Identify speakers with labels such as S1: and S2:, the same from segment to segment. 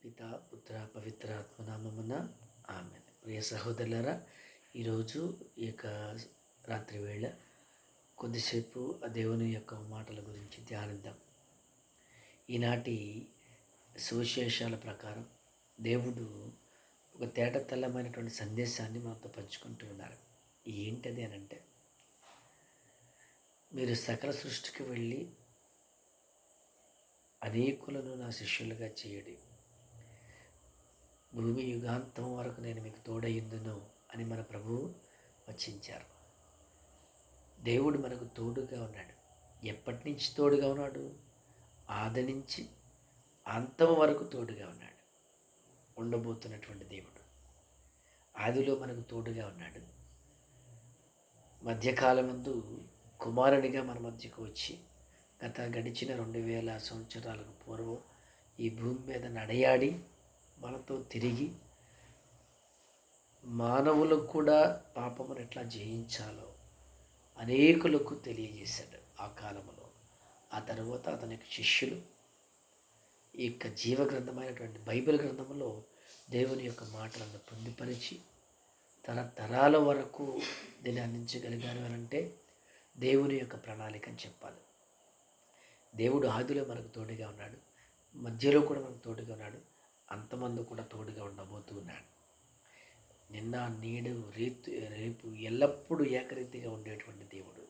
S1: పిత పుత్ర పవిత్ర ఆత్మనామమున ఆమెన్. ప్రియ సహోదరులారా, ఈరోజు ఈ యొక్క రాత్రి వేళ కొద్దిసేపు ఆ దేవుని యొక్క మాటల గురించి ధ్యానిద్దాం. ఈనాటి సువిశేషాల ప్రకారం దేవుడు ఒక తేట తెల్లమైనటువంటి సందేశాన్ని మనతో పంచుకుంటూ ఉన్నారు. ఏంటది అని అంటే, మీరు సకల సృష్టికి వెళ్ళి అనేకులను నా శిష్యులుగా చేయడి, భూమి యుగాంతం వరకు నేను మీకు తోడయ్యుందును అని మన ప్రభువు వచించారు. దేవుడు మనకు తోడుగా ఉన్నాడు. ఎప్పటి నుంచి తోడుగా ఉన్నాడు? ఆది నుంచి అంతం వరకు తోడుగా ఉన్నాడు. ఉండబోతున్నటువంటి దేవుడు ఆదిలో మనకు తోడుగా ఉన్నాడు. మధ్యకాలమందు కుమారునిగా మన మధ్యకు వచ్చి గడిచిన 2000 సంవత్సరాలకు పూర్వం ఈ భూమి మీద నడయాడి మనతో తిరిగి మానవులకు కూడా పాపమును ఎట్లా జయించాలో అనేకులకు తెలియజేశాడు ఆ కాలంలో. ఆ తర్వాత అతని యొక్క శిష్యులు ఈ యొక్క జీవ గ్రంథమైనటువంటి బైబిల్ గ్రంథంలో దేవుని యొక్క మాటలను పొందుపరిచి తరతరాల వరకు దీన్ని అందించగలిగారు అని అంటే దేవుని యొక్క ప్రణాళిక అని చెప్పాలి. దేవుడు ఆదిలో మనకు తోడుగా ఉన్నాడు, మధ్యలో కూడా మనకు తోడుగా ఉన్నాడు, అంతమంది కూడా తోడుగా ఉండబోతూ ఉన్నాడు. నిన్న నేడు రేపు ఎల్లప్పుడూ ఏకరీతిగా ఉండేటువంటి దేవుడు,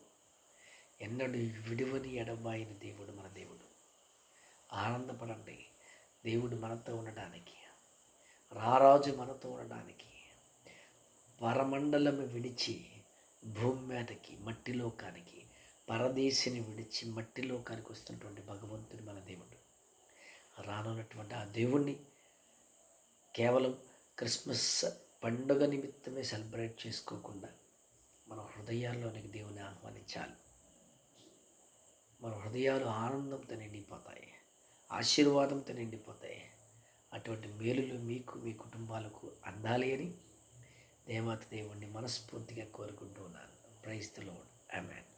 S1: ఎన్నడూ విడివని ఎడబాయిన దేవుడు మన దేవుడు. ఆనందపడండి, దేవుడు మనతో ఉండడానికి, రారాజు మనతో ఉండడానికి పరమండలం విడిచి భూమి మీదకి మట్టిలోకానికి, పరదేశిని విడిచి మట్టిలోకానికి వస్తున్నటువంటి భగవంతుడు మన దేవుడు. రానున్నటువంటి ఆ దేవుణ్ణి కేవలం క్రిస్మస్ పండుగ నిమిత్తమే సెలబ్రేట్ చేసుకోకుండా మన హృదయాల్లోనికి దేవుని ఆహ్వానించాలి. మన హృదయాలు ఆనందంతో నిండిపోతాయి, ఆశీర్వాదంతో నిండిపోతాయి. అటువంటి మేలులు మీకు మీ కుటుంబాలకు అందాలి అని దేవాతి దేవుణ్ణి మనస్ఫూర్తిగా కోరుకుంటూ ఉన్నాను. Praise the lord. ఆమేన్.